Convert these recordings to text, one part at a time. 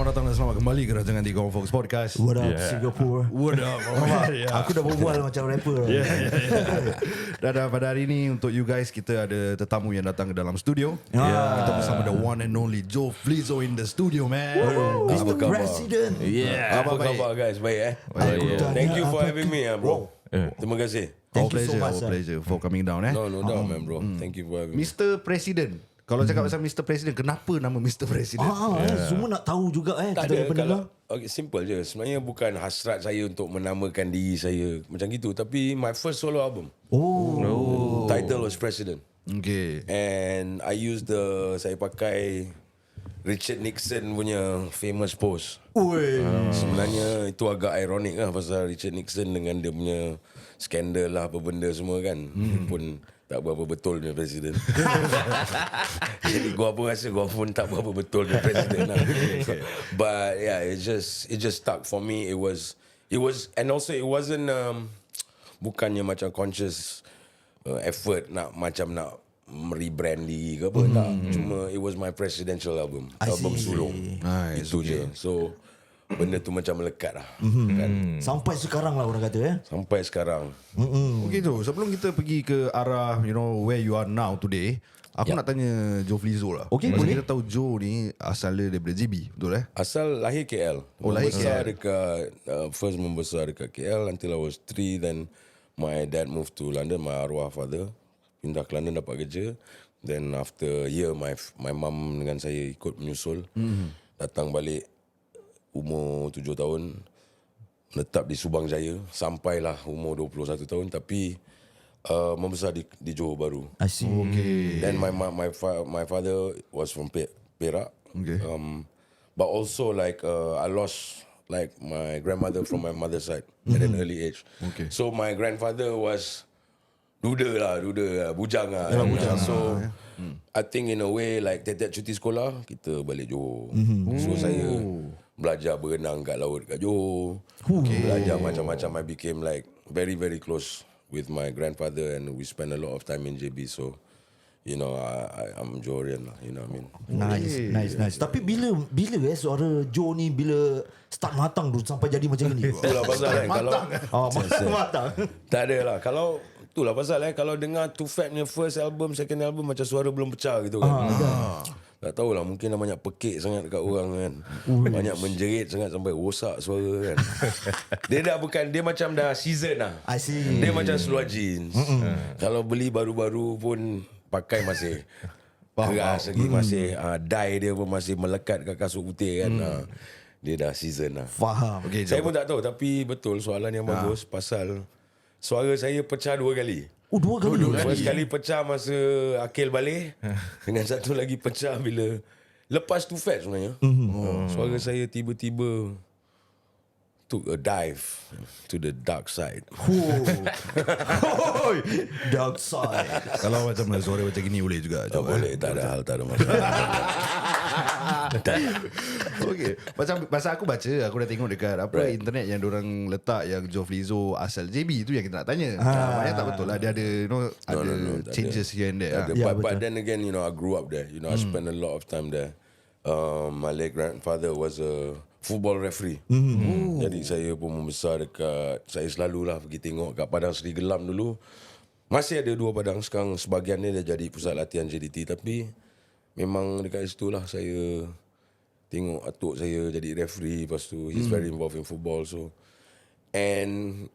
Selamat datang dan selamat kembali ke rancangan di Korang Fox Podcast. What up Singapore? What up? Aku dah berbual macam rapper. Dan pada hari ini untuk you guys, kita ada tetamu yang datang ke dalam studio. Kita bersama the one and only Flizzow in the studio, man. Mr. President. Apa khabar guys? Baik Thank you for having me bro. Terima kasih. Thank you so much. Our pleasure for coming down. No doubt man bro. Thank you for having me. Mr. President. Kalau cakap pasal Mr. President, kenapa nama Mr. President? Semua nak tahu juga Tak kita ada pendengar. okay, simple je. Sebenarnya bukan hasrat saya untuk menamakan diri saya macam gitu, tapi my first solo album. Title was President. Okay. And I used saya pakai Richard Nixon punya famous pose. Sebenarnya itu agak ironik lah, pasal Richard Nixon dengan dia punya skandal lah apa benda semua kan. Pun tak berapa betul dia presiden. Jadi gua pun rasa gua pun tak berapa betul dia presiden lah. But yeah, it just stuck for me. It was and also it wasn't bukannya macam conscious effort nak rebrand diri ke apa, tak. Cuma it was my presidential album sulung. Itu je. So benda tu macam melekat lah kan? Sampai sekarang lah orang kata Sampai sekarang. Okay tu, sebelum kita pergi ke arah where you are now today, aku nak tanya Flizzow lah. Okay, Pasal boleh. kita tahu Joe ni asalnya daripada JB, betul Asal lahir KL. lahir Membesar dekat first membesar dekat KL until I was 3. Then my dad moved to London. My arwah father pindah ke London dapat kerja. Then after a year my mum dengan saya ikut menyusul. Datang balik umur 7 tahun, menetap di Subang Jaya sampailah umur 21 tahun, tapi membesar di Johor Bahru. I see. Okay. Then my father was from Perak. Okay. But also like I lost like my grandmother from my mother's side at an early age. Okay. So my grandfather was bujang lah. So I think in a way like tiap-tiap cuti sekolah kita balik Johor. So saya belajar berenang kat laut kat Johor. Belajar macam-macam. I became like very very close with my grandfather and we spent a lot of time in JB. So I'm Johorian lah, you know what I mean. Nice. Tapi bila suara Joe ni bila start matang tu sampai jadi macam ni? Itulah pasal kalau Matang. tak ada lah. Kalau itulah pasal kalau dengar Too Fat punya first album, second album macam suara belum pecah gitu kan. Tak tahulah, mungkin dah banyak pekik sangat dekat orang kan. Banyak menjerit sangat sampai rosak suara kan. Dia macam dah season lah. I see. Dia macam seluar jeans. Kalau beli baru-baru pun pakai masih keras lagi, masih dye dia pun masih melekat kat kasut putih kan. Dia dah season lah. Faham. Okay, Saya pun tak tahu, tapi betul soalan yang bagus pasal suara saya pecah 2 kali. 2 kali. First kali pecah masa Akil balik, dengan satu lagi pecah bila lepas Too Fat sebenarnya. Suara saya tiba-tiba took a dive to the dark side. Dark side. Kalau macam suara macam gini boleh juga. Tak boleh, tak ada hal, tak ada masalah. Okay. Pasal aku baca, aku dah tengok dekat internet yang diorang letak yang Flizzow asal JB tu yang kita nak tanya. Maknanya tak betul lah. Dia ada ada changes here and there. But then again, I grew up there. I spent a lot of time there. My late grandfather was a football referee. Jadi saya pun membesar dekat, saya selalulah pergi tengok kat Padang Seri Gelam dulu. Masih ada 2 padang, sekarang sebahagiannya dah jadi pusat latihan JDT, tapi memang dekat situ lah saya tengok atuk saya jadi referee. Lepas tu he's very involved in football. So and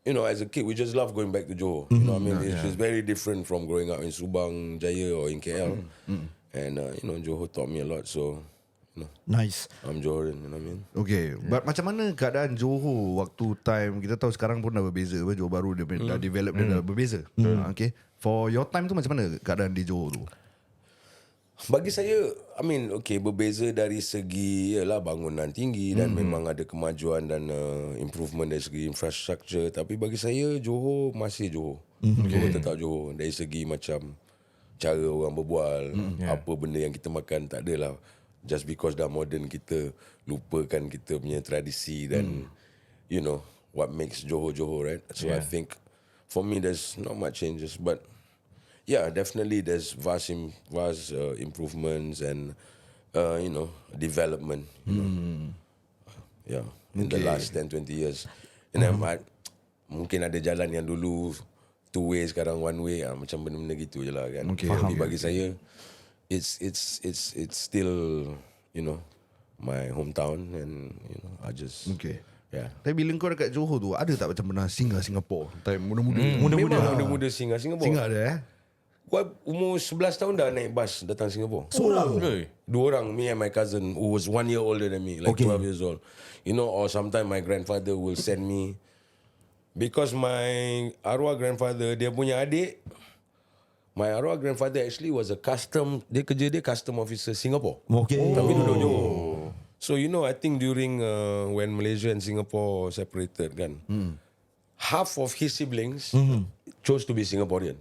as a kid we just love going back to Johor. You know what I mean? It's very different from growing up in Subang Jaya or in KL. And Johor taught me a lot. So Nice. I'm Johorian, you know what I mean? Okay, but macam mana keadaan Johor waktu time, kita tahu sekarang pun dah berbeza, Johor baru dia dah develop, dia dah berbeza. Okay, for your time tu macam mana keadaan di Johor tu? Bagi saya, berbeza dari segi bangunan tinggi dan memang ada kemajuan dan improvement dari segi infrastructure. Tapi bagi saya, Johor masih Johor. Johor tetap Johor. Dari segi macam cara orang berbual, apa benda yang kita makan, tak adalah just because dah modern kita lupakan kita punya tradisi dan what makes Johor, right? So I think for me there's not much changes, but yeah, definitely there's vast improvements and development. Yeah, in the last 10-20 years. And then mungkin ada jalan yang dulu 2 way sekarang 1 way, macam benda-benda gitu je lah kan. Tapi bagi saya, it's still my hometown, and I just yeah. Tapi bila kau dekat Johor tu, ada tak macam pernah singgah Singapore? Time muda-muda. Memang muda-muda singgah Singapore. Singgah ada Gua umur 11 tahun dah naik bas datang Singapore. Seorang? 2 orang, me and my cousin who was 1 year older than me, like 12 years old. Or sometimes my grandfather will send me, because my arwah grandfather, dia punya adik, my arwah grandfather actually was dia kerja custom officer Singapore. Tapi duduk Johor. So I think during when Malaysia and Singapore separated kan, half of his siblings chose to be Singaporean.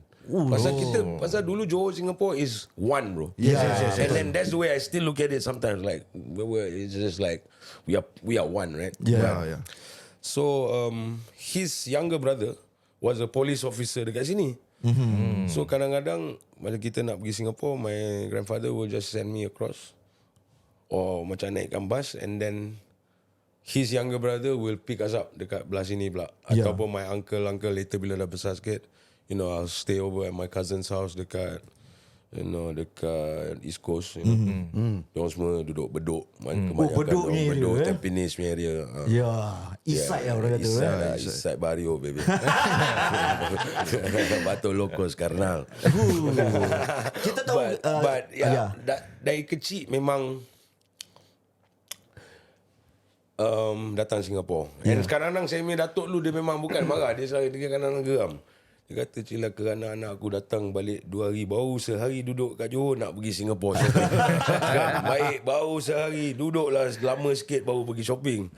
Pasal dulu Johor Singapore is one, bro. Yes. And then that's the way I still look at it sometimes. Like it's just like we are one, right? Yeah. So his younger brother was a police officer dekat sini. So kadang-kadang bila kita nak pergi Singapore, my grandfather will just send me across, or macam naikkan bus, and then his younger brother will pick us up dekat belah sini pula. Ataupun my uncle later bila dah besar sikit, I'll stay over at my cousin's house dekat dekat East Coast. Diorang semua duduk Bedok. Bedok ni area, Tampines punya area. East side lah orang kata. East side Bario, baby. Batu Locos Karnal. Kita tahu But dari kecil memang datang Singapore. And kadang-kadang saya punya datuk dulu, dia memang bukan marah, dia kadang-kadang geram. Dia kata, "Cila kerana anak aku datang balik 2 hari, baru sehari duduk kat Johor nak pergi Singapore shopping." Kan? Baik, baru sehari duduklah lama sikit baru pergi shopping.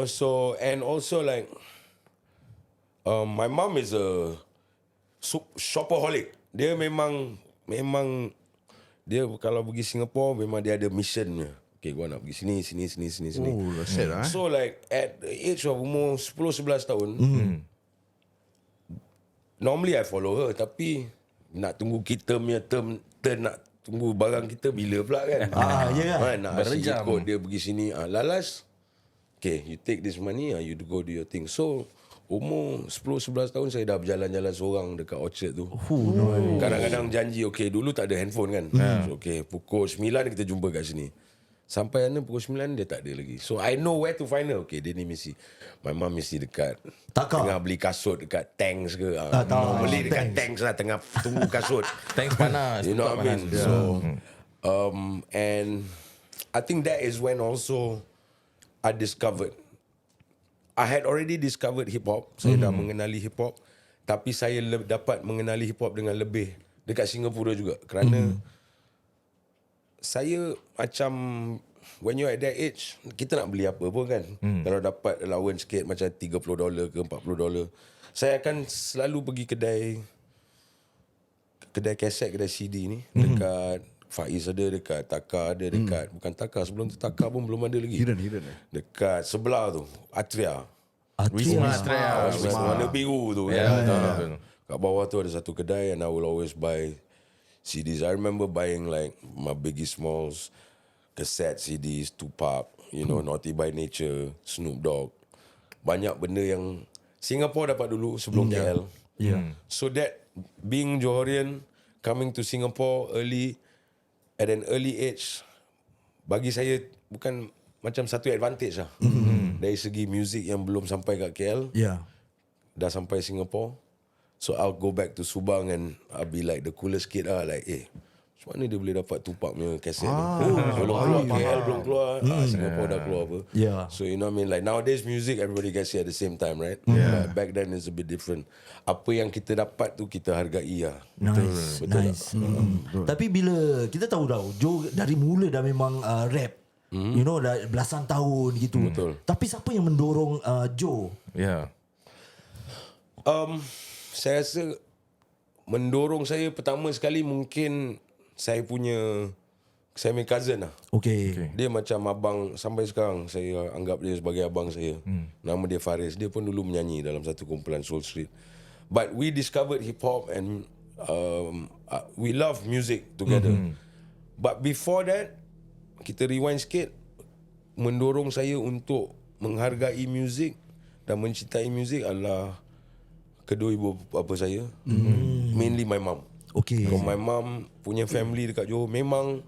So, and also like my mom is a shopaholic. Dia memang dia kalau pergi Singapore memang dia ada missionnya. Okay, gua nak pergi sini. Set lah. So like at the age of umur 10-11 tahun, normally I follow her, tapi nak tunggu kita punya turn nak tunggu barang kita bila pula kan. Nak asyik ikut dia pergi sini. Lalas, okay, you take this money, you go do your thing. So umur 10-11 tahun saya dah berjalan-jalan seorang dekat Orchard tu. Kadang-kadang janji, okay, dulu tak ada handphone kan. So, okay, pukul 9 kita jumpa kat sini. Sampai sana pukul 9 dia tak ada lagi. So I know where to find her. Okay, dia ni mesti, my mom mesti dekat tengah beli kasut dekat Tanks ke. Beli dekat Tanks lah, tengah tunggu kasut. Tanks panas. You know what I mean? So and I think that is when also I had already discovered hip hop. Saya dah mengenali hip hop, tapi saya dapat mengenali hip hop dengan lebih dekat Singapura juga. Kerana saya macam, when you're at that age, kita nak beli apa pun kan. Kalau dapat allowance sikit macam $30 ke $40, saya akan selalu pergi kedai kaset, kedai CD ni. Dekat Faiz ada, dekat Taka ada, dekat bukan Taka, sebelum tu Taka pun belum ada lagi. Hidden. Dekat sebelah tu, Atria. Wisma Warna biru tu. Kat bawah tu ada satu kedai, and I will always buy CDs. I remember buying like my Biggie Smalls cassette CDs, Tupac, Naughty by Nature, Snoop Dogg. Banyak benda yang Singapore dapat dulu sebelum KL. So that being Johorian, coming to Singapore at an early age, bagi saya bukan macam satu advantage lah. Dari segi music yang belum sampai kat KL, dah sampai Singapore. So I'll go back to Subang and I'll be like the coolest kid lah. Like, macam mana dia boleh dapat Tupac punya kaset ni? Belum keluar, KL belum keluar, Singapore dah keluar apa. So you know what I mean? Like nowadays music, everybody gets it at the same time, right? But back then it's a bit different. Apa yang kita dapat tu kita hargai lah. Betul. Tapi bila kita tahu Joe dari mula dah memang rap, dah belasan tahun gitu. Betul. Tapi siapa yang mendorong Joe? Saya rasa mendorong saya pertama sekali mungkin saya punya cousin lah. Okay. Dia macam abang, sampai sekarang saya anggap dia sebagai abang saya. Nama dia Faris. Dia pun dulu menyanyi dalam satu kumpulan Soul Street. But we discovered hip hop and we love music together. But before that, kita rewind sikit, mendorong saya untuk menghargai muzik dan mencintai muzik adalah kedua ibu bapa saya. Mainly my mom. Okay. So my mom punya family dekat Johor memang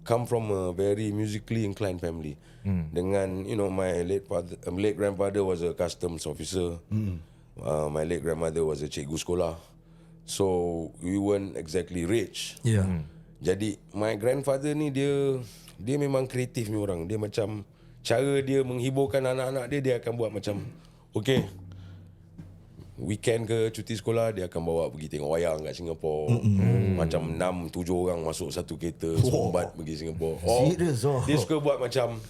come from a very musically inclined family. Dengan my late grandfather was a customs officer. My late grandmother was a cikgu sekolah. So we weren't exactly rich. Yeah. Jadi my grandfather ni dia memang kreatif ni orang. Dia macam cara dia menghiburkan anak-anak dia akan buat macam okay, weekend ke cuti sekolah dia akan bawa pergi tengok wayang kat Singapura. Macam 6-7 orang masuk satu kereta sombat pergi Singapura. Serious, Dia suka buat macam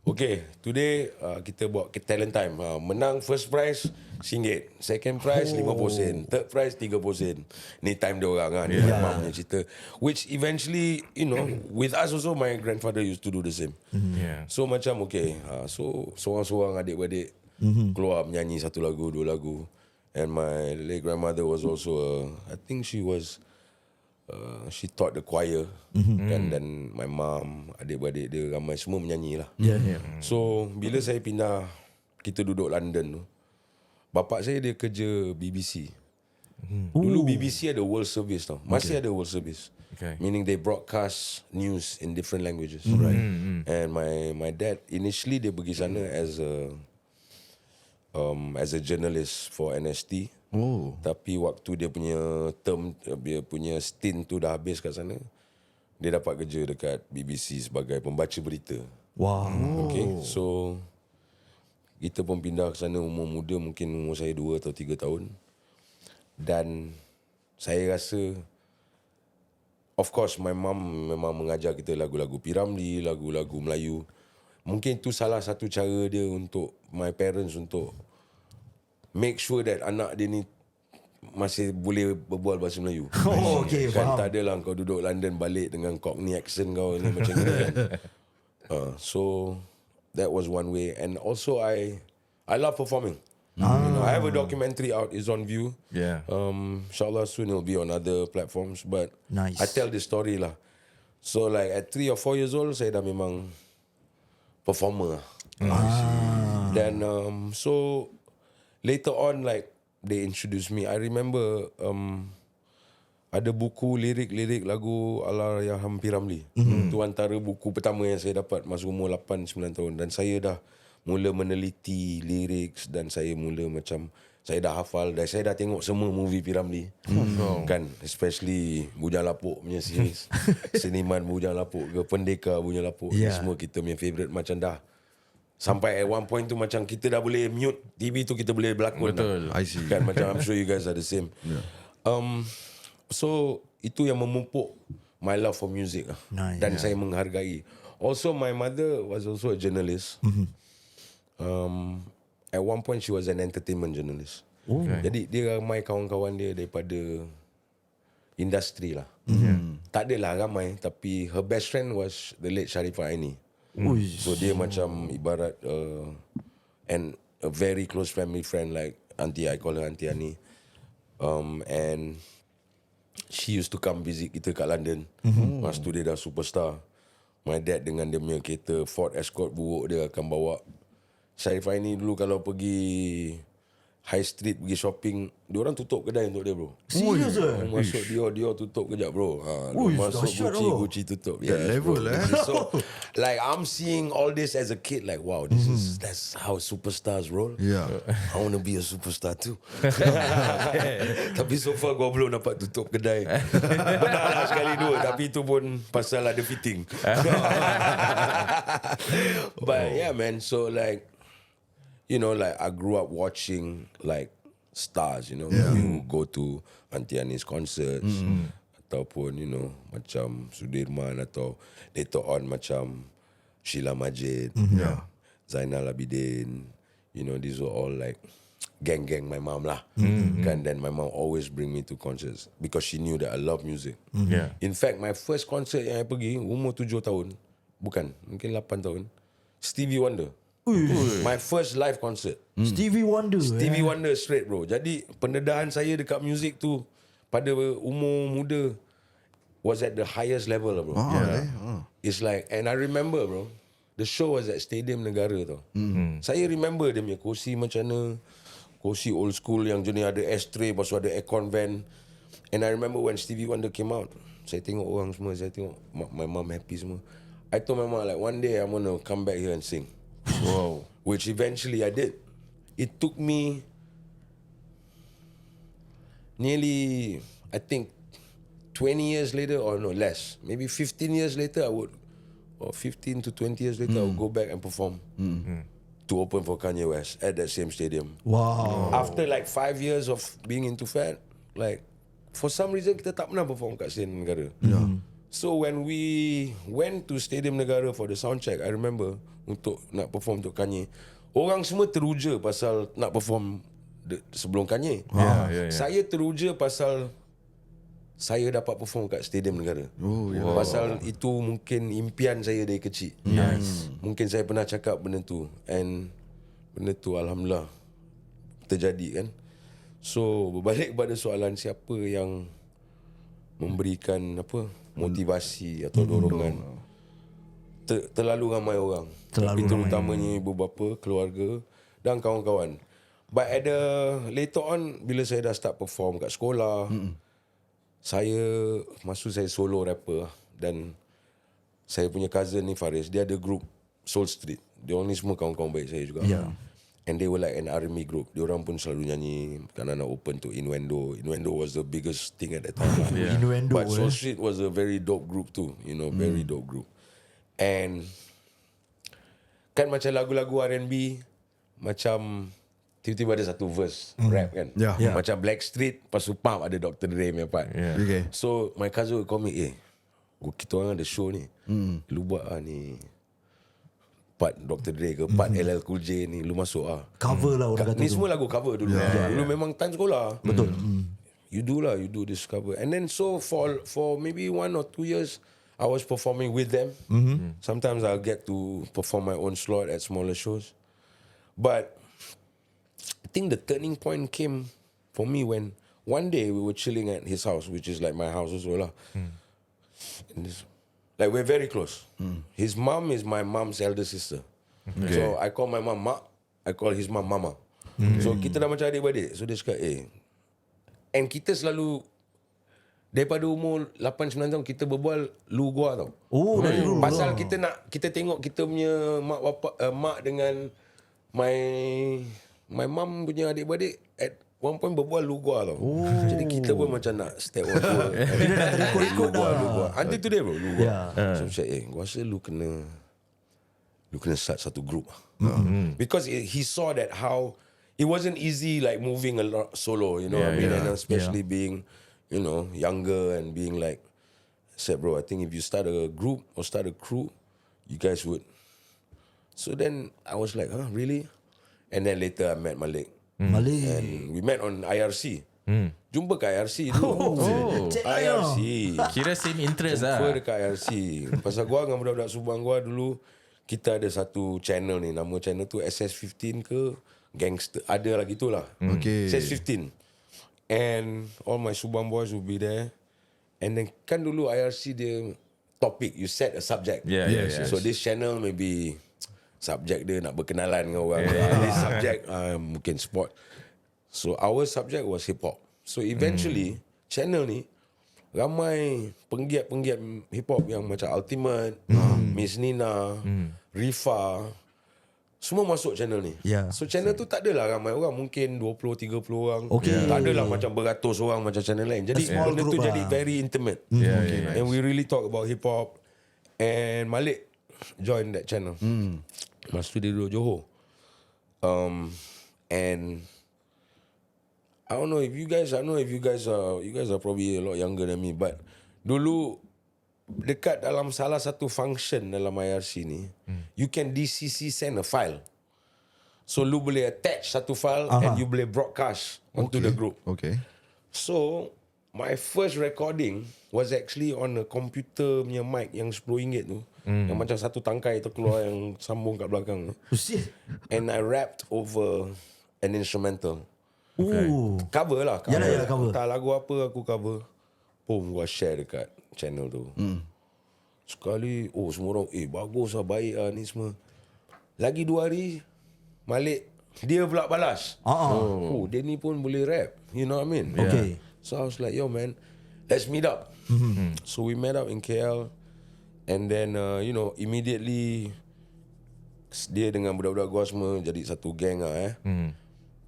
okay, today kita buat talent time. Menang first prize RM1, second prize 50 sen, third prize 30 sen. Ni time dia orang kan. Dia memang punya cerita. Which eventually, with us also my grandfather used to do the same. So macam okay, so seorang-seorang adik-beradik keluar menyanyi satu lagu, dua lagu. And my late grandmother was also I think she she taught the choir. Dan my mom, adik-beradik dia ramai semua menyanyi lah. So bila saya pindah, kita duduk London tu, bapak saya dia kerja BBC. Dulu BBC ada World Service tau. Masih ada World Service. Okay. Meaning they broadcast news in different languages. And my dad initially dia pergi sana as a journalist for NST. Tapi waktu dia punya stint tu dah habis kat sana, dia dapat kerja dekat BBC sebagai pembaca berita. Wow. Okay, so kita pun pindah ke sana umur muda, mungkin umur saya 2 atau 3 tahun. Dan saya rasa, of course my mom memang mengajar kita lagu-lagu P.Ramlee, lagu-lagu Melayu. Mungkin itu salah satu cara dia untuk my parents untuk make sure that anak dia ni masih boleh berbual bahasa Melayu. Okay, Kan faham. tak adalah kau duduk London balik dengan Cockney accent kau ni macam ni kan. So that was one way. And also I love performing. I have a documentary out, it's on view. Yeah. Inshallah soon it'll be on other platforms. But Nice. I tell this story lah. So like at 3 or 4 years old, saya dah memang performer. Then so later on, like they introduced me. I remember ada buku lirik-lirik lagu Allahyarham P.Ramlee. Itu antara buku pertama yang saya dapat masa umur 8-9 tahun. Dan saya dah mula meneliti lirik dan saya mula macam saya dah hafal dan saya dah tengok semua movie P.Ramlee. Kan, especially Bujang Lapuk punya series. Seniman Bujang Lapuk ke Pendekar Bujang Lapuk. Ni semua kita punya favourite macam dah. Sampai at one point tu macam kita dah boleh mute TV tu, kita boleh berlakon. Betul. I see. Kan macam I'm sure you guys are the same. So itu yang memupuk my love for music. Nice. Dan saya menghargai. Also my mother was also a journalist. At one point she was an entertainment journalist. Jadi dia ramai kawan-kawan dia daripada industri lah. Tak adalah ramai, tapi her best friend was the late Sharifah Aini. So dia macam ibarat and a very close family friend, like auntie, I call her Auntie Ani. And she used to come visit kita kat London. Masa tu dia dah superstar. My dad dengan dia punya kereta Ford Escort buruk dia akan bawa. Sharifah ini dulu kalau pergi high street, pergi shopping, diorang tutup kedai untuk dia, bro. Serius ke? Masuk Dior tutup kejap, bro. Masuk Gucci tutup. level, So like I'm seeing all this as a kid, like wow, that's how superstars roll. Yeah. I want to be a superstar too. Tapi so far gua belum dapat tutup kedai. Benar lah sekali dua, tapi itu pun pasal ada fitting. But yeah, man, so like, you know, like I grew up watching like stars, you know. You go to Auntie Ani's concerts, ataupun, you know, macam Sudirman, atau later on macam Sheila Majid, Zainal Abidin, you know, these were all like gang my mom lah. Kan, then my mom always bring me to concerts because she knew that I love music. In fact, my first concert yang I pergi umur 7 tahun, bukan, mungkin 8 tahun, Stevie Wonder. My first live concert. Stevie Wonder. Stevie Wonder straight, bro. Jadi pendedahan saya dekat muzik tu pada umur muda was at the highest level lah, bro. It's like, and I remember, bro, the show was at Stadium Negara tau. Saya remember dia punya kursi macam mana, kursi old school yang jenis ada ashtray, lepas tu ada aircon van. And I remember when Stevie Wonder came out, saya tengok orang semua, saya tengok my mom happy semua. I told my mom like, one day I'm gonna come back here and sing. Wow. Which eventually I did. It took me nearly, I think, 20 years later, or no, less. Maybe 15 years later, I would, or 15 to 20 years later, I would go back and perform to open for Kanye West at that same stadium. Wow. After like 5 years of being into Fat, like, for some reason, kita tak pernah perform kat Stadium Negara. So when we went to Stadium Negara for the sound check, I remember, untuk nak perform untuk Kanye, orang semua teruja pasal nak perform sebelum Kanye. Saya teruja pasal saya dapat perform kat Stadium Negara. Pasal itu mungkin impian saya dari kecil. Mungkin saya pernah cakap benda tu, and benda tu alhamdulillah terjadi kan. So berbalik kepada soalan, siapa yang memberikan motivasi atau dorongan, terlalu ramai orang. Tapi terutamanya ibu bapa, keluarga dan kawan-kawan. But at the later on, bila saya dah start perform kat sekolah, saya solo rapper, dan saya punya cousin ni Faris, dia ada group Soul Street. Dia orang ni semua kawan-kawan baik saya juga. And they were like an R&B group. Dia orang pun selalu nyanyi kerana nak open to Innuendo. Innuendo was the biggest thing at that time. Innuendo, But Soul Street was a very dope group too. You know, very dope group. And kan macam lagu-lagu R&B, macam tiba-tiba ada satu verse rap kan. Macam Blackstreet, lepas tu pump ada Dr. Dre punya part. So my cousin would call me, kita orang ada show ni, lu buat ni part Dr. Dre ke, part LL Cool J ni, lu masuk Cover lah orang kata ni tu. semua lagu cover dulu. Dulu memang time sekolah. Betul. You do this cover. And then so for maybe 1 or 2 years, I was performing with them. Sometimes I'll get to perform my own slot at smaller shows. But I think the turning point came for me when one day we were chilling at his house, which is like my house also lah. Like we're very close. His mom is my mom's elder sister. So I call my mom Mak, I call his mom Mama. So kita dah macam adik-beradik. So dia cakap, and kita selalu daripada umur 8-9 tahun kita berbual lu gua tau. Dari dulu. Pasal kita tengok kita punya mak bapa, mak dengan my mom punya adik-beradik at one point berbual lu gua tau. Jadi kita pun macam nak step over. Lu gua. Until today bro, lu gua. So saya gua rasa lu kena start satu group. Because he saw that how it wasn't easy like moving a lot solo, you know. I mean, and especially being, you know, younger and being like, I said, bro, I think if you start a group or start a crew, you guys would. So then I was like, really? And then later I met Malik. And we met on IRC. Jumpa kat IRC dulu. IRC. Kira same interest lah. Jumpa dekat IRC. Pasal gua dengan budak-budak Subang gua dulu, kita ada satu channel ni. Nama channel tu SS15 ke Gangster. Ada lah gitulah. SS15. And all my Subang boys will be there. And then kan dulu IRC dia topic. You set a subject. So this channel maybe subjek dia nak berkenalan dengan orang. This subject mungkin sport. So our subject was hip hop. So eventually channel ni ramai penggiat-penggiat hip hop yang macam Ultimate, Miss Nina, Rifa, semua masuk channel ni. So channel tu tak adalah ramai orang, mungkin 20-30 orang. Tak adalah macam beratus orang macam channel lain. Jadi benda tu jadi very intimate. And we really talk about hip hop. And Malik join that channel. Lepas tu dia duduk Johor. And I don't know if you guys are probably a lot younger than me, but dulu dekat dalam salah satu function dalam IRC ni, you can DCC send a file. So lu boleh attach satu file and you boleh broadcast onto the group. So my first recording was actually on a computer punya mic yang RM10 tu. Yang macam satu tangkai terkeluar yang sambung kat belakang tu. And I rapped over an instrumental. Cover lah. Yalah, cover. Tak lagu apa aku cover. Gua share dekat channel tu. Sekali semua orang bagus lah, baik lah ni semua. Lagi 2 hari Malik dia pula balas. Dia ni pun boleh rap. You know what I mean? Okay. So I was like, yo man, let's meet up. So we met up in KL. And then immediately dia dengan budak-budak gua semua jadi satu gang lah.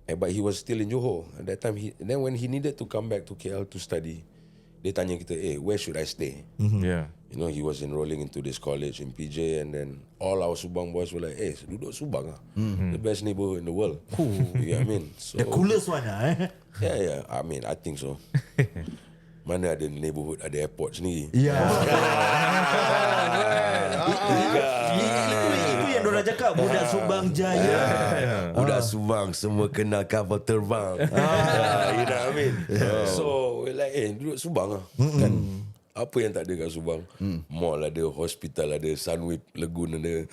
But he was still in Johor at that time. Then when he needed to come back to KL to study, dia tanya kita, where should I stay? Yeah. You know, he was enrolling into this college in PJ, and then all our Subang boys were like, duduk Subang lah. The best neighborhood in the world. You know what I mean? So, The coolest one lah. Yeah. I mean, I think so. Mana ada neighborhood, ada airport sendiri. Itu yang diorang cakap, budak Subang Jaya. Budak Subang semua kena kapal terbang. You know what I mean? So we're like, duduk Subang lah. Kan apa yang tak ada kat Subang? Mall ada, hospital ada, Sunweb Lagoon ada,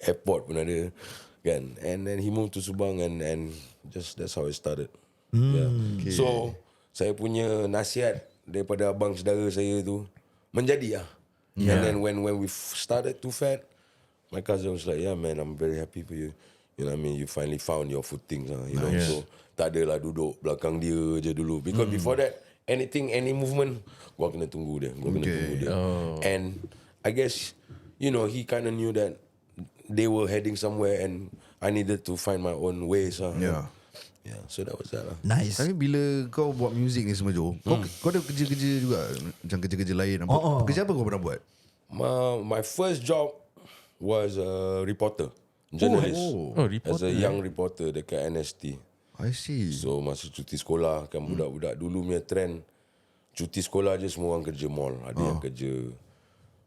airport pun ada, kan? And then he moved to Subang, and just that's how it started. Okay. So saya punya nasihat daripada abang saudara saya tu menjadi lah. And then when we started to fat, my cousin was like, yeah man, I'm very happy for you. You know what I mean? You finally found your footing lah. You know, so tak adalah duduk belakang dia je dulu. Because before that, any movement, gua kena tunggu dia. And I guess, he kind of knew that they were heading somewhere, and I needed to find my own ways lah. Yeah, so that was that lah. Nice. Tapi bila kau buat music ni semua Jo, kau ada kerja-kerja juga, macam kerja-kerja lain. Kerja apa kau pernah buat? My first job was a reporter, journalist. Reporter. As a young reporter dekat NST. I see. So masa cuti sekolah kan, budak-budak dulu punya trend, cuti sekolah je semua orang kerja mall. Ada yang kerja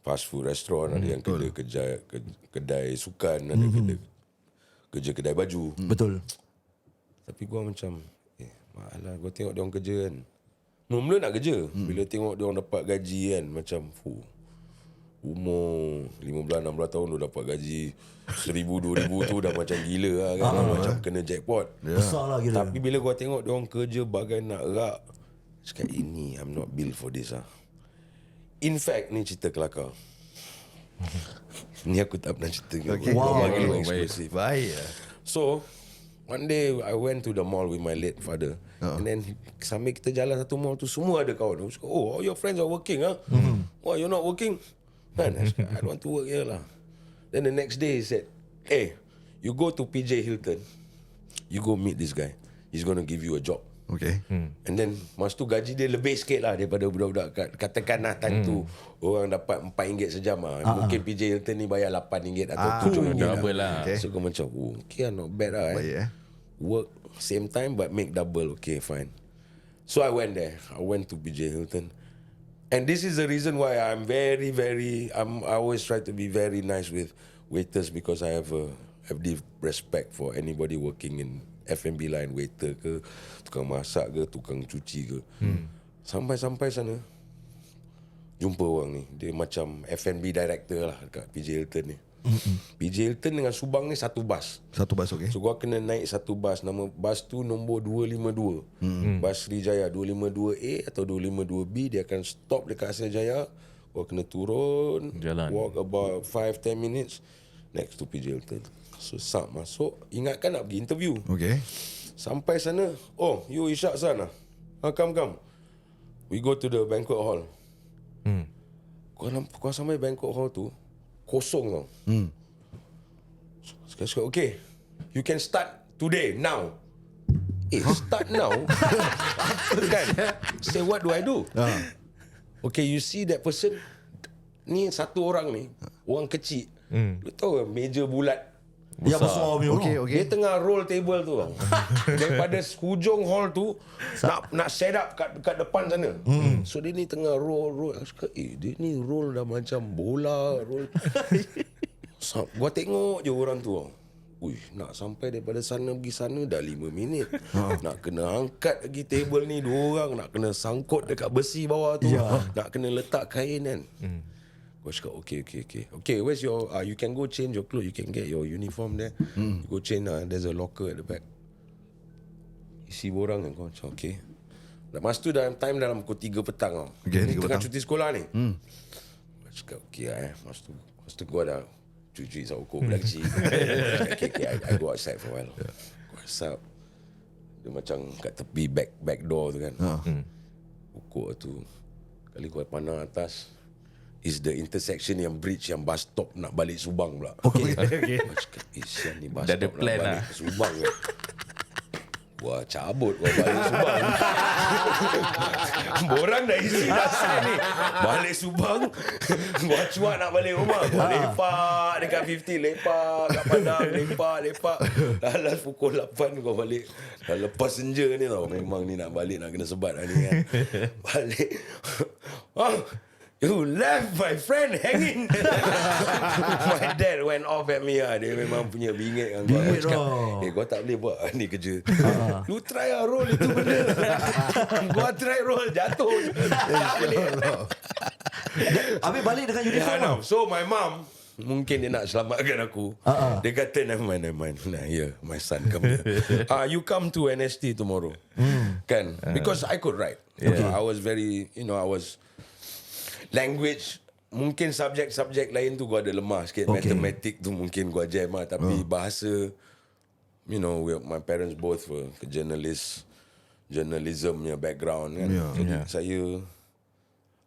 fast food restaurant, ada yang kerja kedai sukan, ada kerja kedai baju. Betul. Tapi gua macam malah gua tengok dia orang kerja kan, mula nak kerja. Bila tengok dia orang dapat gaji kan, macam umur 15-16 tahun dah dapat gaji 1,000-2,000 tu dah macam gila lah kan. Macam kena jackpot. Besar lah gila. Tapi bila gua tengok dia orang kerja bagai nak rak, cakap ini I'm not built for this lah. In fact ni cerita kelakar. Ni aku tak pernah cerita. Wow. Eksklusif. Baik. So one day I went to the mall with my late father, and then sambil kita jalan satu mall tu, semua ada kawan. Aku cakap, all your friends are working ah? Why you're not working? Kan? I cakap, I don't want to work here lah. Then the next day he said, you go to PJ Hilton, you go meet this guy, he's gonna give you a job. Okay. And then masa tu gaji dia lebih sikit lah daripada budak-budak. Katakanlah time tu orang dapat RM4 sejam lah. Mungkin PJ Hilton ni bayar RM8 atau RM7 double lah. So kau macam okay, not bad lah. Baik Work same time but make double. Okay, fine. So I went there. I went to PJ Hilton. And this is the reason why I'm I always try to be very nice with waiters, because I have deep respect for anybody working in F&B line, waiter ke, tukang masak ke, tukang cuci ke. Sampai sana jumpa orang ni, dia macam F&B director lah dekat PJ Hilton ni. PJ Hilton dengan Subang ni satu bas. Okay. So gua kena naik satu bas. Nama bas tu nombor 252. Bas Srijaya 252A atau 252B. Dia akan stop dekat Srijaya. Gua kena turun, jalan, walk about 5-10 minutes next to PJ Hilton. So masuk, ingatkan nak pergi interview. Okay. Sampai sana, you Ishak sana. Come. We go to the banquet hall. Kau sampai banquet hall tu kosong tau. So, cakap, okay, you can start today, now. Start now? Kan? Say, what do I do? Okay, you see that person, ni satu orang ni, orang kecil. Lu tahu kan, meja bulat. Ya besar. Okay. Dia tengah roll table tu. Daripada hujung hall tu nak set up kat depan sana. So dia ni tengah roll. Aku cakap, dia ni roll dah macam bola roll. So, gua tengok je orang tu. Nak sampai daripada sana pergi sana dah 5 minit. Nak kena angkat lagi table ni 2 orang, nak kena sangkut dekat besi bawah tu. Nak kena letak kain kan. Gua cakap, okay, where's your you can go change your clothes, you can get your uniform there. You go change, there's a locker at the back. Isi borang kan. Gua cakap, okay. Masa tu dalam pukul 3 petang tau. Okay, 3 tengah petang. cuti sekolah ni. Cakap okay lah Masa tu gua dah cuci isap ukur budak kecil. okay, I go outside for a while. Go outside. Dia macam kat tepi back door tu kan. Ukur tu. Kali gua pandang atas is the intersection yang bridge yang bus stop nak balik Subang pula. Okay. Gua cakap, sian ni bus Dah stop ada plan nak balik lah. ke Subang kan. Gua cabut gua balik Subang. Borang dah isi dah set ni. Balik Subang. Gua cuak nak balik rumah. Gua lepak dekat 50, lepak kat Padang, lepak. Dah last pukul 8 gua balik. Dah lepas senja ni tau. Memang ni nak balik nak kena sebat lah ni kan. Balik. You left my friend hanging. My dad went off at me lah. Dia memang punya bingit kan. Bingit Gua tak boleh buat ni kerja. Lu try lah roll itu benda. Gua try roll jatuh. Tak boleh. Habis balik dengan uniform Yeah, so my mom mungkin dia nak selamatkan aku. Dia kata never mind. Nah, here my son come here. You come to NST tomorrow. Kan? Because I could write. Okay. I was very, I was language, mungkin subjek lain tu gua ada lemah sikit. Matematik tu mungkin gua jam lah. Tapi bahasa, my parents both were journalism punya background kan. Jadi saya,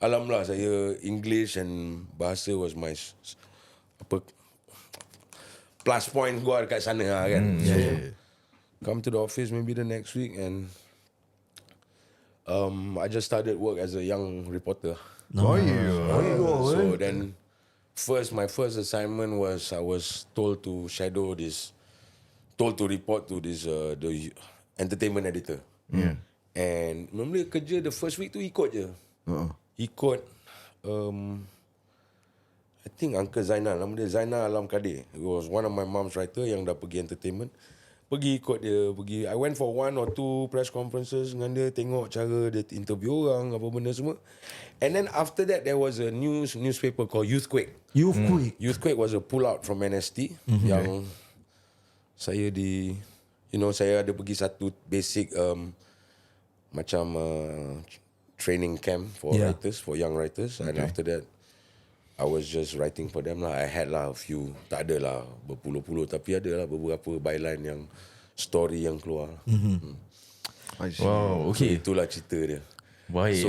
alhamdulillah saya English and bahasa was my plus point gua dekat sana lah kan. So, come to the office maybe the next week and I just started work as a young reporter. So then my first assignment was I was told to report to this the entertainment editor. And normally kerja the first week tu ikut je. Ikut I think Uncle Zainal, nama dia Zainal Alam Kadir. He was one of my mom's writer yang dah pergi entertainment. Pergi ikut dia, I went for 1 or 2 press conferences dengan dia, tengok cara dia interview orang, apa benda semua. And then after that, there was a newspaper called Youthquake. Youthquake was a pull-out from NST yang saya saya ada pergi satu basic training camp for writers, for young writers. And after that, I was just writing for them lah. I had lah a few, tak ada lah berpuluh-puluh, tapi ada lah beberapa byline yang story yang keluar. Wow, okay. So, itulah cerita dia. Baik.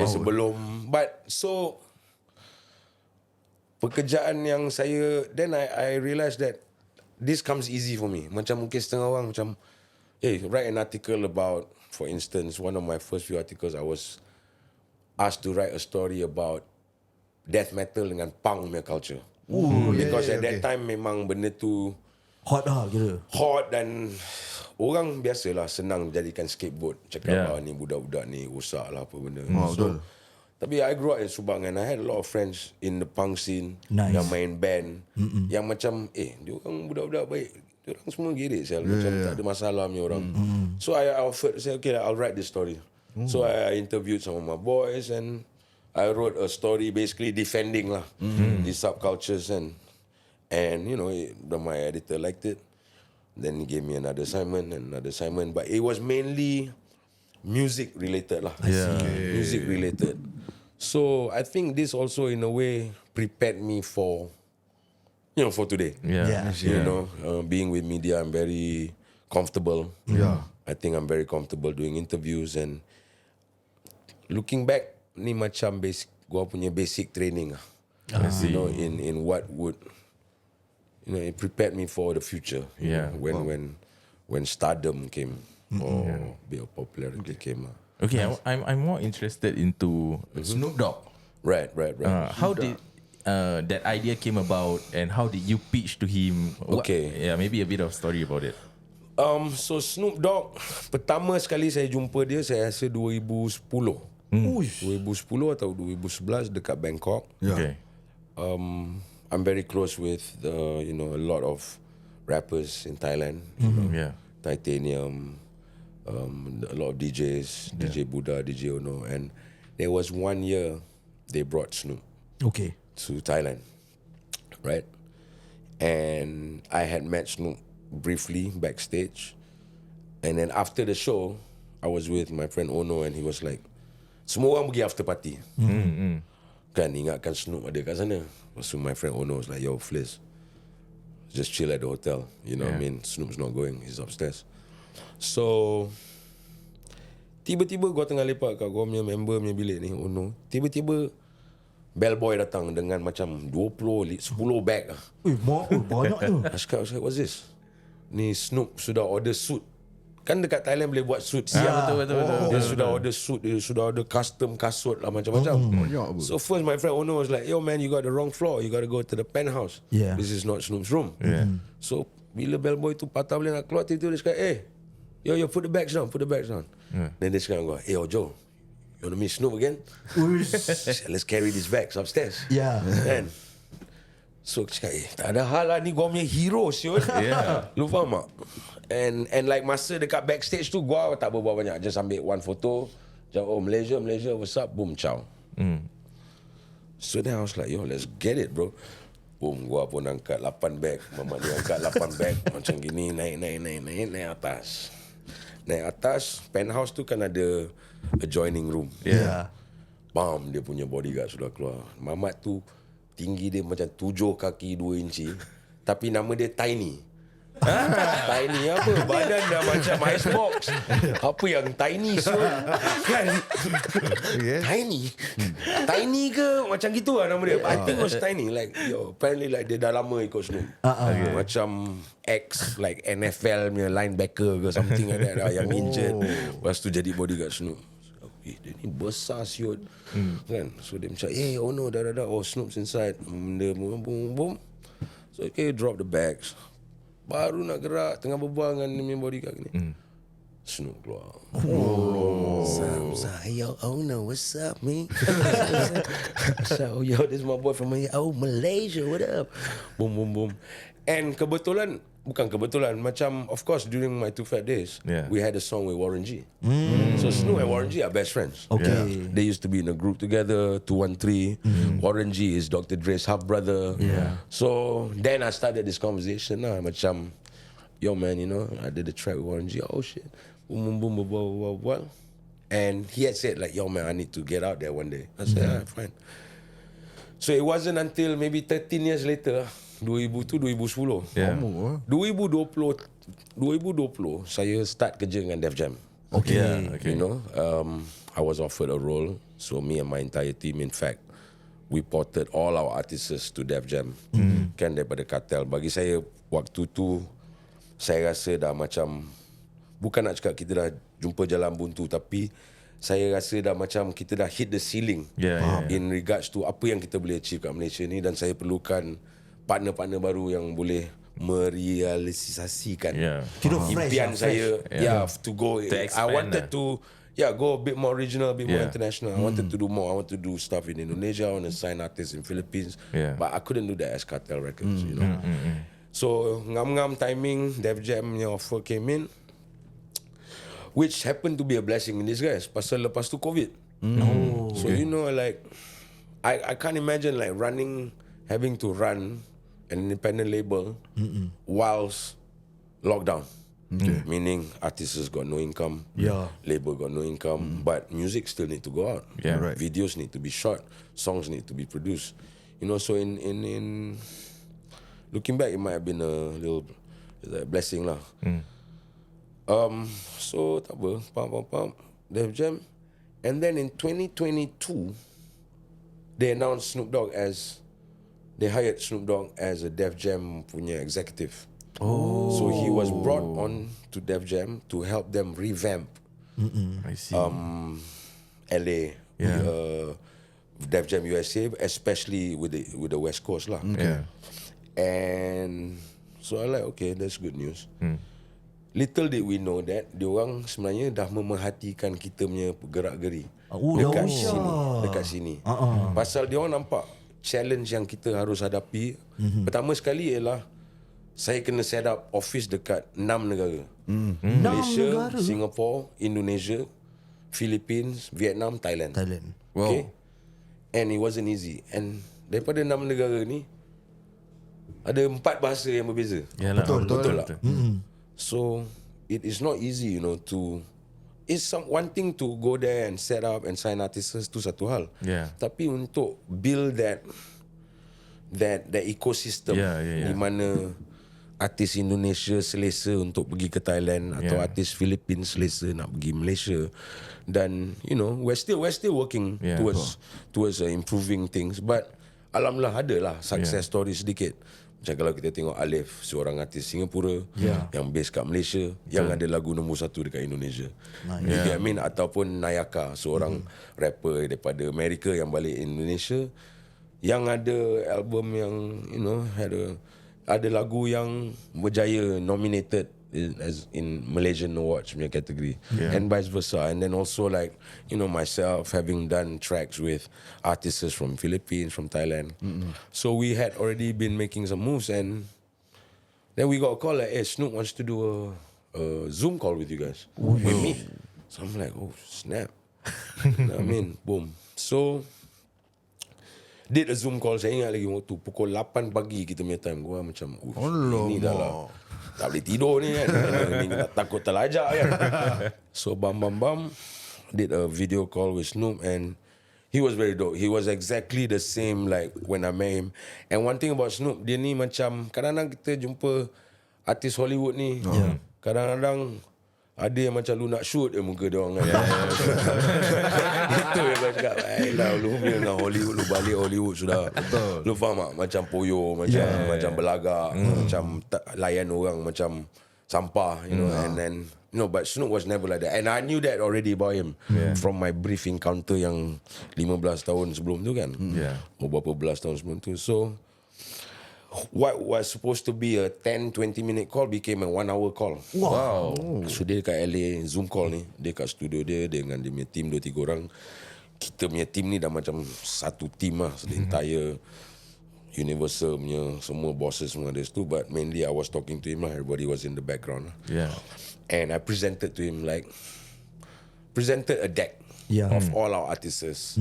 So pekerjaan yang saya, then I realised that this comes easy for me. Macam mungkin setengah orang macam, write an article about, for instance, one of my first few articles, I was asked to write a story about death metal dengan punk punya culture. Because at that time memang benda tu hot lah kira. Hot dan orang biasalah senang jadikan scapegoat. Cakap ni budak-budak ni rosak lah apa benda. So, tapi I grew up in Subang and I had a lot of friends in the punk scene yang main band. Yang macam dia orang budak-budak baik. Dia orang semua girik macam tak ada masalah punya orang. So I offered, say okay, I'll write this story. So I interviewed some of my boys and I wrote a story basically defending lah these subcultures and my editor liked it. Then he gave me another assignment, but it was mainly music related lah. Music related. So I think this also in a way prepared me for for today. Being with media, I'm very comfortable. I think I'm very comfortable doing interviews and looking back. Ni macam gua punya basic training lah. In what would it prepared me for the future. When stardom came or bit of popularity came. Okay, I'm more interested into Snoop Dogg. Right. How did that idea came about and how did you pitch to him? Maybe a bit of story about it. So Snoop Dogg, pertama sekali saya jumpa dia saya rasa 2010. 2010 atau 2011 dekat Bangkok. Okay. I'm very close with a lot of rappers in Thailand. Titanium, a lot of DJs, DJ Budak, DJ Ono, and there was one year they brought Snoop to Thailand, right? And I had met Snoop briefly backstage, and then after the show, I was with my friend Ono, and he was like, Semua orang pergi after party. Kan ingatkan Snoop ada kat sana. So my friend Ono was like, yo Fliz, just chill at the hotel. You know what I mean? Snoop's not going, he's upstairs. So tiba-tiba gua tengah lepak kat gua punya member punya bilik ni, Ono. Tiba-tiba bellboy datang dengan macam 10 bag lah. Banyaknya. I cakap, what's this? Ni Snoop sudah order suit. Kan dekat Thailand boleh buat suit siap. Betul. Dia sudah order suit, dia sudah order custom kasut lah macam-macam. So first my friend Ono was like, yo man, you got the wrong floor, you got to go to the penthouse. This is not Snoop's room. So bila bellboy tu patah boleh nak keluar, tiba-tiba dia cakap, yo put the bags down. Then dia cakap gua, yo Joe, you want to meet Snoop again? Let's carry these bags upstairs. Kan? So cakap, tak ada hal lah, ni gua punya hero siot. Lu faham tak? And like masa dekat backstage tu, gua tak berbual banyak, just ambil one photo. Macam, oh Malaysia, what's up? Boom, ciao. So then I was like, yo, let's get it bro. Boom, gua pun angkat 8 bag. Mama dia angkat 8 bag. Macam gini, naik atas. Naik atas, penthouse tu kan ada adjoining room. Bam, dia punya bodyguard sudah keluar. Mamat tu tinggi dia macam 7 kaki 2 inci. Tapi nama dia Tiny. Tiny apa? Badan dah macam icebox. Apa yang tiny so? Kan? Tiny. Tiny ke? Macam gitu lah nama dia. I think it was Tiny. Like, apparently like dia dah lama ikut Snoop. Macam ex like NFL punya linebacker ke something like that lah, yang injured. Lepas tu jadi bodyguard Snoop. Dia ni besar siut. Kan? So dia macam, oh no, dah. Oh, Snoop's inside. Benda boom. So okay, drop the bags. Baru nak gerak, tengah berbual dengan bodyguard ni. Snoop keluar. Yo, oh no, what's up, man? So, yo, this is my boy from Malaysia, what up? Boom. And bukan kebetulan, macam of course during my Too Fat days, we had a song with Warren G. So Snoop and Warren G are best friends. Okay. They used to be in a group together, 213. Warren G is Dr. Dre's half brother. So then I started this conversation lah, macam, yo man, you know, I did a track with Warren G. Oh shit. Boom, blah. And he had said like, yo man, I need to get out there one day. I said, fine. So it wasn't until maybe 13 years later, 2000 tu 2010. 2020 saya start kerja dengan Def Jam. Okay. You know, I was offered a role. So me and my entire team, in fact, we ported all our artists to Def Jam. Kan daripada Kartel. Bagi saya waktu tu, saya rasa dah macam, bukan nak cakap kita dah jumpa jalan buntu, tapi saya rasa dah macam kita dah hit the ceiling in regards to apa yang kita boleh achieve kat Malaysia ni. Dan saya perlukan partner-partner baru yang boleh merealisasikan impian saya to go I wanted to go a bit more regional, a bit more international. I wanted to do more. I want to do stuff in Indonesia. I want to sign artists in Philippines, but I couldn't do that as Kartel Records, you know. So ngam-ngam timing Def Jam punya offer came in, which happened to be a blessing in disguise. Pasal lepas tu COVID. So you know, like I can't imagine like having to run an independent label whilst lockdown. Meaning artists got no income, label got no income, but music still need to go out. Videos need to be shot, songs need to be produced. You know, so in looking back, it might have been a little blessing lah. So tak apa, pam, Def Jam, and then in 2022, they announced they hired Snoop Dogg as a Def Jam punya executive. So he was brought on to Def Jam to help them revamp I see. LA, Def Jam USA, especially with the West Coast lah. And so I like, okay, that's good news. Little did we know that diorang sebenarnya dah memerhatikan kita punya gerak-geri dekat sini. Pasal diorang nampak challenge yang kita harus hadapi. Pertama sekali ialah saya kena set up office dekat 6 negara. Malaysia, Singapore, Indonesia, Philippines, Vietnam, Thailand. Okay? And it wasn't easy. And daripada 6 negara ni ada 4 bahasa yang berbeza. Betul lah. So it is not easy, you know, to one thing to go there and set up and sign artists tu satu hal. Yeah. Tapi untuk build that ecosystem di mana artis Indonesia selesa untuk pergi ke Thailand atau artis Philippines selesa nak pergi Malaysia, dan we're still working towards improving things, but alhamdulillah ada lah success story sedikit. Macam kalau kita tengok Alif, seorang artis Singapura yang base kat Malaysia, yang ada lagu nombor 1 dekat Indonesia. You get me? Ataupun Nayaka, seorang rapper daripada Amerika yang balik Indonesia, yang ada album yang ada lagu yang berjaya nominated as in Malaysian Awards punya kategori, and vice versa. And then also like myself having done tracks with artists from Philippines, from Thailand. So we had already been making some moves, and then we got a call like, hey, Snoop wants to do a Zoom call with you guys, with me. So I'm like, oh snap. I mean, boom. So did a Zoom call. Saya ingat lagi waktu pukul 8 pagi kita punya time. Gua macam, ini dah lah, tak boleh tidur ni kan. Ni takut terlajak kan. So bam did a video call with Snoop, and he was very dope. He was exactly the same like when I met him. And one thing about Snoop, dia ni macam kadang-kadang kita jumpa artis Hollywood ni, kadang-kadang ada yang macam lu nak shoot muka dia orang kan. Itu yang kau cakap, lah lu bila nak Hollywood, lu balik Hollywood sudah. Betul. Lu faham tak? Macam poyo, macam belagak, macam layan orang macam sampah, and then but Snoop was never like that. And I knew that already about him from my brief encounter yang 15 tahun sebelum tu kan. Beberapa belas tahun sebelum tu. So what was supposed to be a 10-20 minute call became a 1 hour call. Wow. So dia kat LA, Zoom call ni, dia kat studio dia dengan dia punya team 2-3 orang. Kita punya team ni dah macam satu team lah, the entire Universal punya semua bosses semua ada situ, but mainly I was talking to him lah, everybody was in the background lah. And I presented to him presented a deck of all our artists.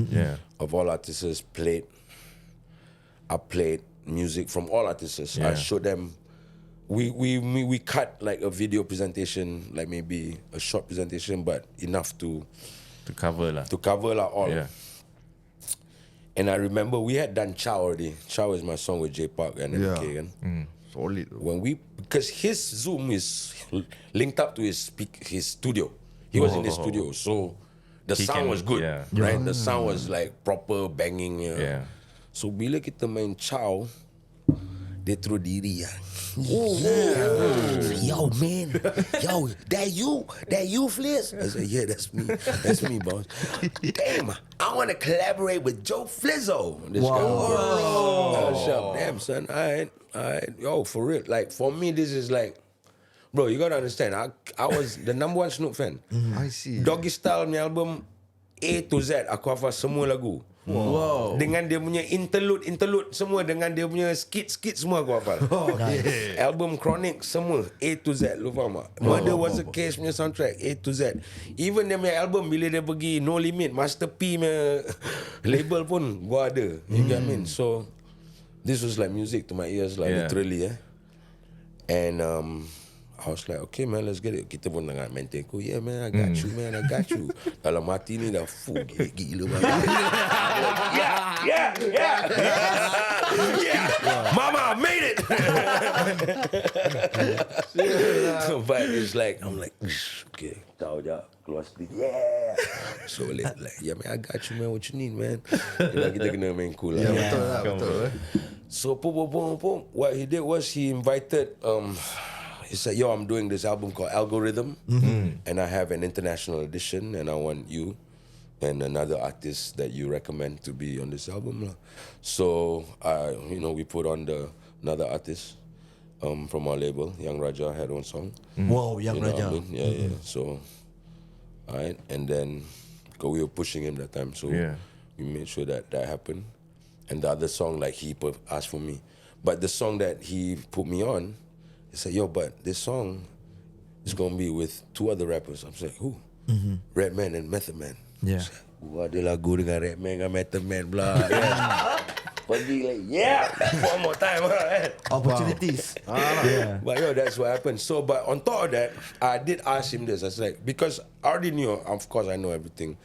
Of all artists played. I played music from all artists. I showed them. We cut like a video presentation, like maybe a short presentation, but enough to cover lah all. And I remember we had done Chow already. Chow is my song with J Park and MK kan. Solid. Because his Zoom is linked up to his studio. He was in the studio, so the sound was good, right? The sound was like proper banging. So bila kita main Chow, dia terus diri lah. Yo man, yo, that you Fliz? I said, yeah, that's me boss. Damn, I want to collaborate with Joe Flizzow. This guy. Damn son, alright, yo, for real. Like for me, this is like, bro, you gotta understand. I was the number 1 Snoop fan. I see. Doggy Style punya album A to Z, aku hafal semua lagu. Wow. Dengan dia punya interlude semua, dengan dia punya skit semua aku hafal. Album Chronic semua A to Z, lu faham tak? Murder Was a Case punya soundtrack A to Z. Even dia punya album bila dia pergi No Limit, Master P punya label pun gua ada. You get me? So this was like music to my ears, like literally. And I was like, okay man, let's get it. Kita pun tengah maintain aku, yeah man, I got you man, I got you. Dalam hati ni dah full gila banget. Yeah. Mama, I made it. But it's like, I'm like, okay, tahu je, keluar split, yeah. So like, yeah man, I got you man, what you need man. Kita kena main cool lah. Betul. So what he did was he invited he said, yo, I'm doing this album called Algorithm, and I have an international edition, and I want you and another artist that you recommend to be on this album. So, we put on another artist from our label, Young Raja had one song. Wow, Young Raja. I mean? Yeah. So, alright, and then because we were pushing him that time, so we made sure that happened. And the other song, like he asked for me, but the song that he put me on, he said, yo, but this song is going to be with 2 other rappers. I'm like, who? Redman and Method Man. Yeah. Ada lagu dengan Redman dengan Method Man pula. Pergi like, yeah, one more time. Right? Opportunities. Yeah. But that's what happened. So, but on top of that, I did ask him this. I was like, because I already knew, of course, I know everything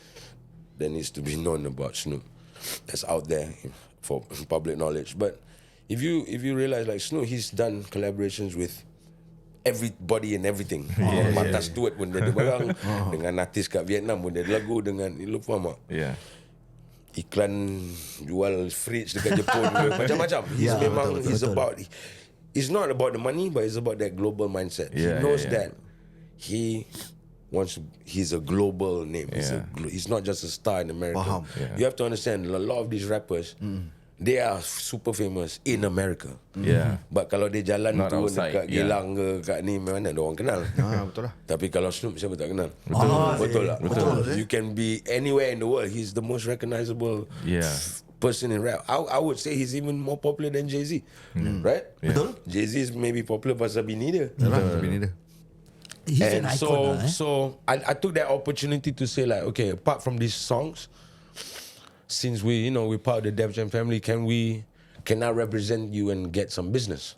that needs to be known about Snoop that's out there for public knowledge. But if you realize, like Snoop, he's done collaborations with everybody and everything. Mata Stewart pun dia ada barang. Dengan artis kat Vietnam pun dia ada lagu. Dengan, lu faham tak? Yeah. Iklan jual fridge dekat Jepun macam-macam. He's memang he's about, it's not about the money, but it's about that global mindset. He knows that he's a global name. He's not just a star in America. You have to understand, a lot of these rappers, they are super famous in America. But kalau dia jalan Not tu outside, dekat Gelang ke kat ni, mana ada orang kenal. Betul lah. Tapi kalau Snoop, siapa tak kenal? Betul. Betul. You can be anywhere in the world. He's the most recognizable person in rap. I would say he's even more popular than Jay-Z. Right? Betul. Jay-Z is maybe popular pasal bini dia. Bini dia. He's And an icon. so I took that opportunity to say like, okay, apart from these songs, since we're part of the Def Jam family, can I represent you and get some business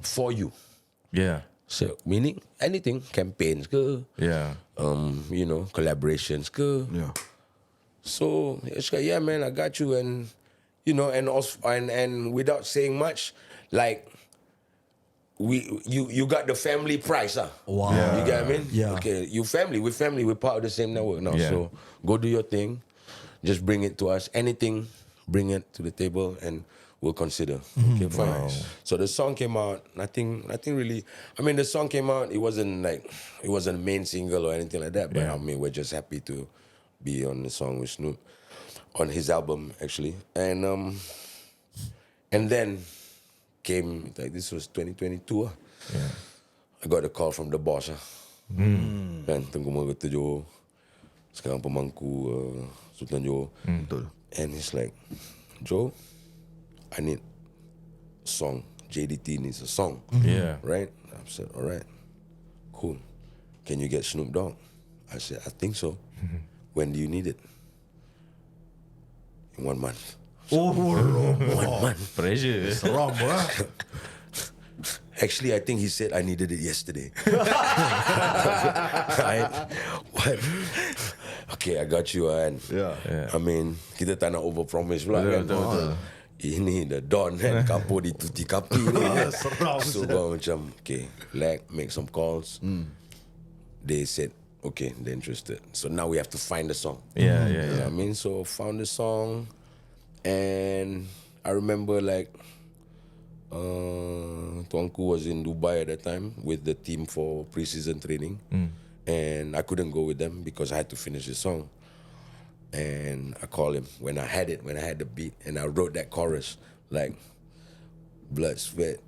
for you? Yeah. So meaning anything, campaigns ke, collaborations ke. Yeah. So it's like, yeah, man, I got you, and and also and without saying much, like you got the family price, Wow. You get what I mean? Yeah. Okay, we're family, we're part of the same network now. Yeah. So go do your thing, just bring it to us. Anything, bring it to the table, and we'll consider. Okay, fine. Wow. So the song came out. Nothing really. I mean, the song came out. It wasn't a main single or anything like that. But I mean, we're just happy to be on the song with Snoop, on his album actually. And then came, like, this was 2022. I got a call from the boss. Kan, Tengku Mahkota Johor, sekarang pemangku Sultan Johor. Betul. And he's like, Joe, I need a song. JDT needs a song. Yeah. Right? I said, all right, cool. Can you get Snoop Dogg? I said, I think so. When do you need it? In 1 month. 1 month. Pressure. Seram lah. Actually, I think he said I needed it yesterday. What? Okay, I got you, and I mean, kita tak nak overpromise pula kan. Ini the Don kan, kapur di tuti kapi ni. So macam, okay, make some calls. They said, okay, they're interested. So now we have to find the song. Yeah. You know what I mean? So found the song, and I remember like Tuanku was in Dubai at that time with the team for pre-season training, and I couldn't go with them because I had to finish the song. And I called him when I had the beat, and I wrote that chorus like blood, sweat,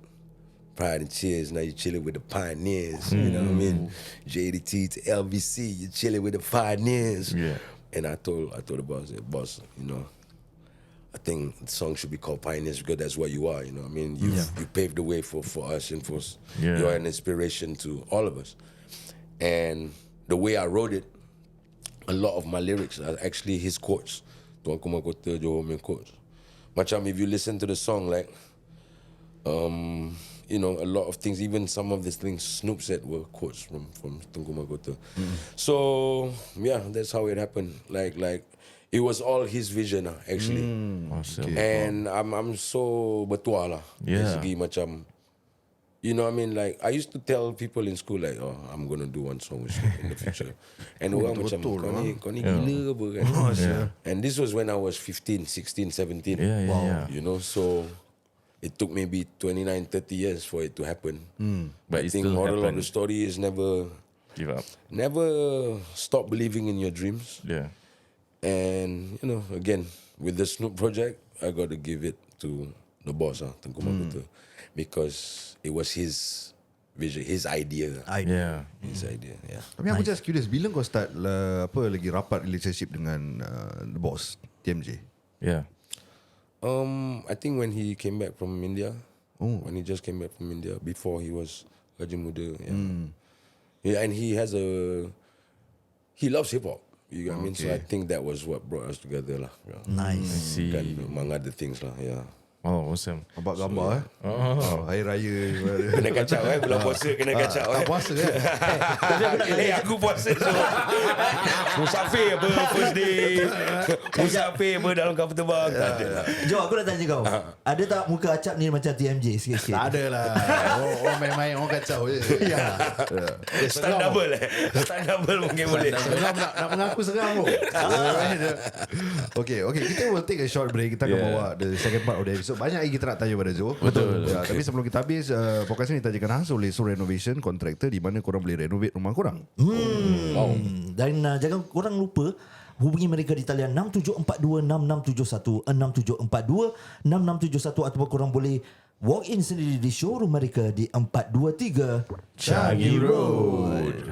pride and tears. Now you're chilling with the pioneers. You know what I mean? JDT to LVC, you're chilling with the pioneers. Yeah. And I told the boss, boss, I think the song should be called Pioneers because that's what you are. You know what I mean? You paved the way for us, and for you're an inspiration to all of us. And the way I wrote it, a lot of my lyrics are actually his quotes. Tuanku Mahkota Johor punya quotes. Macam if you listen to the song, like, a lot of things, even some of the things Snoop said were quotes from Tuanku Mahkota. So yeah, that's how it happened. Like it was all his vision actually. Awesome. And I'm so bertuah lah. Yeah. Dari segi macam, you know what I mean? Like, I used to tell people in school, like, oh, I'm going to do one song with Snoop in the future. And orang macam, kau ni gila apa kan? And this was when I was 15, 16, 17. Yeah. You know, so it took maybe 29, 30 years for it to happen. But I it think still moral of happened. the story is never Give up. stop believing in your dreams. Yeah. And, again, with the Snoop project, I got to give it to the boss, Tengku Mahkota, because it was his vision, his idea. Yeah. His idea, yeah. Tapi aku just curious, bila kau start lagi rapat relationship dengan the boss, TMJ? Yeah. I think when he came back from India, when he just came back from India, before he was Gaji Muda, yeah, and he loves hip hop. You know what I mean? So I think that was what brought us together lah. Yeah. Nice. See. And among other things lah, yeah. Oh, awesome. Nampak gambar hari raya. Kena kacau bulan puasa kena kacau Tak puasa kan? aku puasa so musafir apa first day musafir apa dalam kapal terbang tak ada lah. Jo, aku nak tanya kau. Ada tak muka Acap ni macam TMJ sikit-sikit? Tak ada lah. Orang main-main, orang kacau je. Ya. Stand double mungkin boleh. Seram nak mengaku seram. Okay, kita will take a short break. Kita akan bawa the second part of the episode. Banyak lagi kita nak tanya pada Joe. Betul. Tapi sebelum kita habis, podcast ni ditajakan khas oleh Soul Renovation Contractor, di mana korang boleh renovate rumah korang. Dan jangan korang lupa hubungi mereka di talian 67426671 67426671 ataupun korang boleh walk in sendiri di showroom mereka di 423 Changi Road.